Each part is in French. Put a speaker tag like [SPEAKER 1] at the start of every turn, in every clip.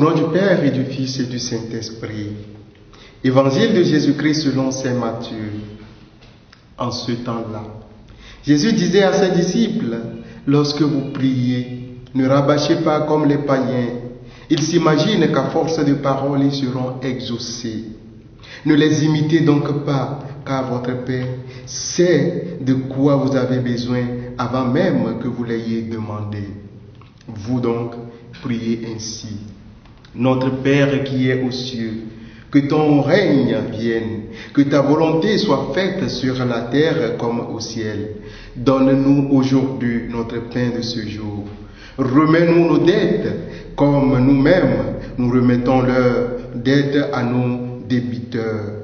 [SPEAKER 1] nom du Père et du Fils et du Saint-Esprit. Évangile de Jésus-Christ selon saint Matthieu. En ce temps-là, Jésus disait à ses disciples, lorsque vous priez, ne rabâchez pas comme les païens. Ils s'imaginent qu'à force de paroles, ils seront exaucés. Ne les imitez donc pas, car votre Père sait de quoi vous avez besoin avant même que vous l'ayez demandé. Vous donc, priez ainsi. Notre Père qui est aux cieux, que ton règne vienne, que ta volonté soit faite sur la terre comme au ciel. Donne-nous aujourd'hui notre pain de ce jour. Remets-nous nos dettes, comme nous-mêmes nous remettons leurs dettes à nos débiteurs.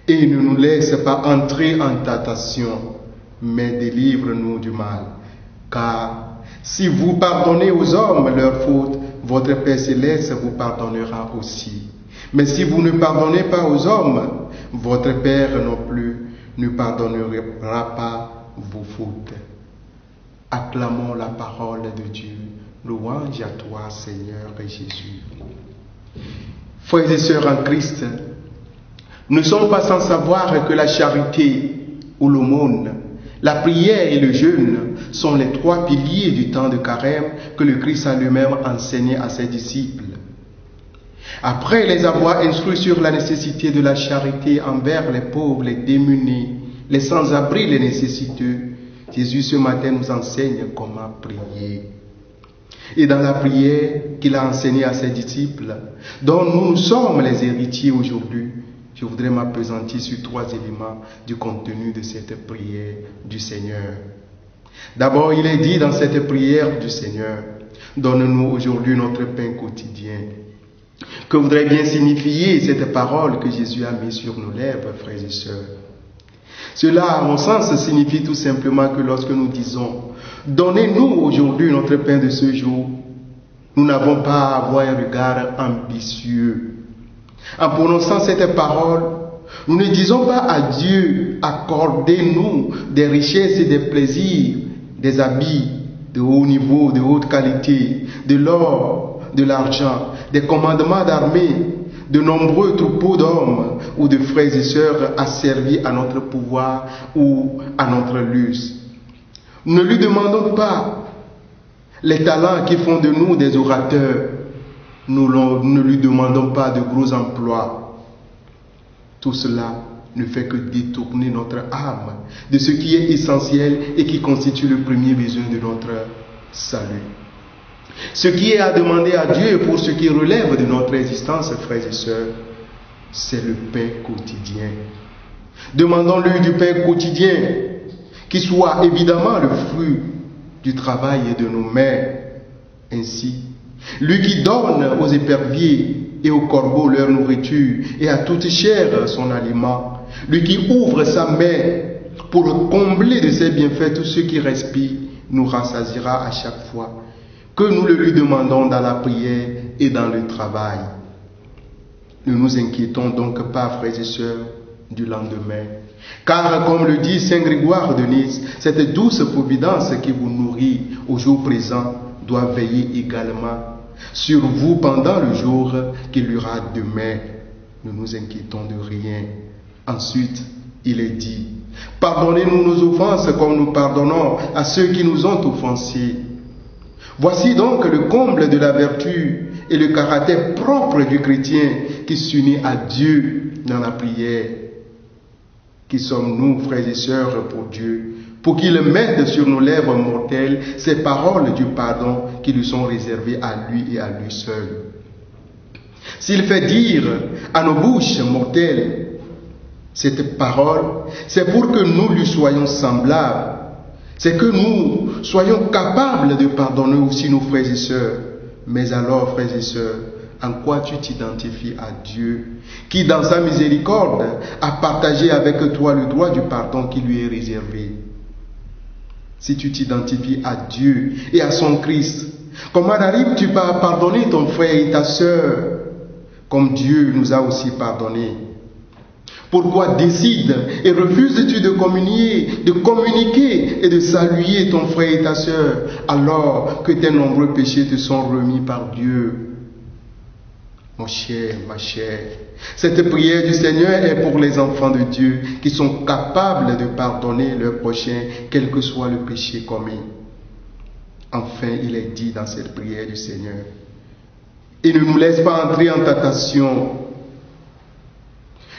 [SPEAKER 1] Et ne nous laisse pas entrer en tentation, mais délivre-nous du mal. Car si vous pardonnez aux hommes leurs fautes, votre Père céleste vous pardonnera aussi. Mais si vous ne pardonnez pas aux hommes, votre Père non plus ne pardonnera pas vos fautes. Acclamons la parole de Dieu. Louange à toi, Seigneur Jésus. Frères et sœurs en Christ, nous ne sommes pas sans savoir que la charité ou l'aumône, la prière et le jeûne sont les trois piliers du temps de carême que le Christ a lui-même enseigné à ses disciples. Après les avoir instruits sur la nécessité de la charité envers les pauvres, les démunis, les sans-abri, les nécessiteux, Jésus ce matin nous enseigne comment prier. Et dans la prière qu'il a enseignée à ses disciples, dont nous sommes les héritiers aujourd'hui, je voudrais m'appesantir sur trois éléments du contenu de cette prière du Seigneur. D'abord, il est dit dans cette prière du Seigneur, donne-nous aujourd'hui notre pain quotidien. Que voudrait bien signifier cette parole que Jésus a mise sur nos lèvres, frères et sœurs? Cela, à mon sens, signifie tout simplement que lorsque nous disons « Donnez-nous aujourd'hui notre pain de ce jour », nous n'avons pas à avoir un regard ambitieux. En prononçant cette parole, nous ne disons pas à Dieu « Accordez-nous des richesses et des plaisirs, des habits de haut niveau, de haute qualité, de l'or, de l'argent, des commandements d'armée, de nombreux troupeaux d'hommes ou de frères et sœurs asservis à notre pouvoir ou à notre luxe. » Ne lui demandons pas les talents qui font de nous des orateurs. Nous ne lui demandons pas de gros emplois. Tout cela ne fait que détourner notre âme de ce qui est essentiel et qui constitue le premier besoin de notre salut. Ce qui est à demander à Dieu pour ce qui relève de notre existence, frères et sœurs, c'est le pain quotidien. Demandons-lui du pain quotidien, qui soit évidemment le fruit du travail de nos mains. Ainsi, lui qui donne aux éperviers et aux corbeaux leur nourriture et à toute chair son aliment, lui qui ouvre sa main pour combler de ses bienfaits tous ceux qui respirent, nous rassasiera à chaque fois que nous le lui demandons dans la prière et dans le travail. Ne nous inquiétons donc pas, frères et sœurs, du lendemain. Car, comme le dit saint Grégoire de Nice, cette douce providence qui vous nourrit au jour présent doit veiller également sur vous pendant le jour qu'il y aura demain. Ne nous inquiétons de rien. Ensuite, il est dit, pardonnez-nous nos offenses comme nous pardonnons à ceux qui nous ont offensés. Voici donc le comble de la vertu et le caractère propre du chrétien qui s'unit à Dieu dans la prière. Qui sommes-nous, frères et sœurs, pour Dieu, pour qu'il mette sur nos lèvres mortelles ces paroles du pardon qui lui sont réservées à lui et à lui seul. S'il fait dire à nos bouches mortelles cette parole, c'est pour que nous lui soyons semblables. C'est que nous soyons capables de pardonner aussi nos frères et sœurs. Mais alors, frères et sœurs, en quoi tu t'identifies à Dieu, qui dans sa miséricorde a partagé avec toi le droit du pardon qui lui est réservé? Si tu t'identifies à Dieu et à son Christ, comment arrives-tu pas à pardonner ton frère et ta sœur, comme Dieu nous a aussi pardonné? Pourquoi décides et refuses-tu de communiquer et de saluer ton frère et ta sœur alors que tes nombreux péchés te sont remis par Dieu? Mon cher, ma chère, cette prière du Seigneur est pour les enfants de Dieu qui sont capables de pardonner leur prochain, quel que soit le péché commis. Enfin, il est dit dans cette prière du Seigneur, et ne nous laisse pas entrer en tentation.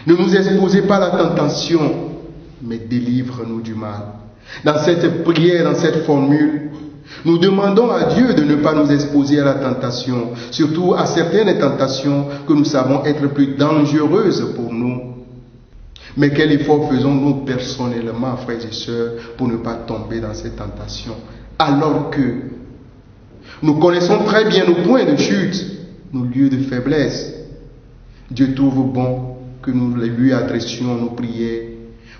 [SPEAKER 1] Ne nous exposez pas à la tentation, mais délivre-nous du mal. Dans cette prière, dans cette formule, nous demandons à Dieu de ne pas nous exposer à la tentation, surtout à certaines tentations que nous savons être plus dangereuses pour nous. Mais quel effort faisons-nous personnellement, frères et sœurs, pour ne pas tomber dans ces tentations, alors que nous connaissons très bien nos points de chute, nos lieux de faiblesse. Dieu trouve bon que nous lui adressions nos prières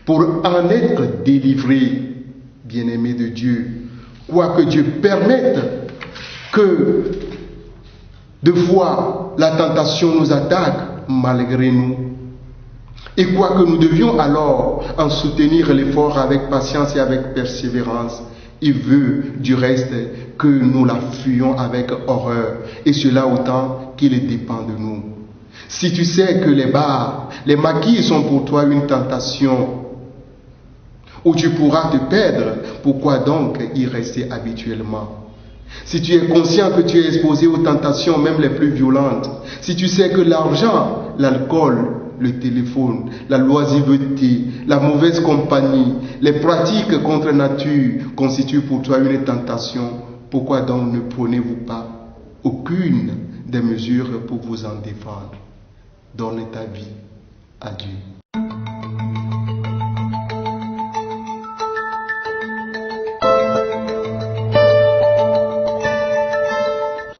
[SPEAKER 1] pour en être délivrés, bien-aimés de Dieu. Quoique Dieu permette que de fois la tentation nous attaque malgré nous. Et quoique nous devions alors en soutenir l'effort avec patience et avec persévérance, il veut du reste que nous la fuyions avec horreur, et cela autant qu'il dépend de nous. Si tu sais que les bars, les maquis sont pour toi une tentation, où tu pourras te perdre, pourquoi donc y rester habituellement? Si tu es conscient que tu es exposé aux tentations, même les plus violentes, si tu sais que l'argent, l'alcool, le téléphone, la loisiveté, la mauvaise compagnie, les pratiques contre nature constituent pour toi une tentation, pourquoi donc ne prenez-vous pas aucune des mesures pour vous en défendre? Donne ta vie à Dieu.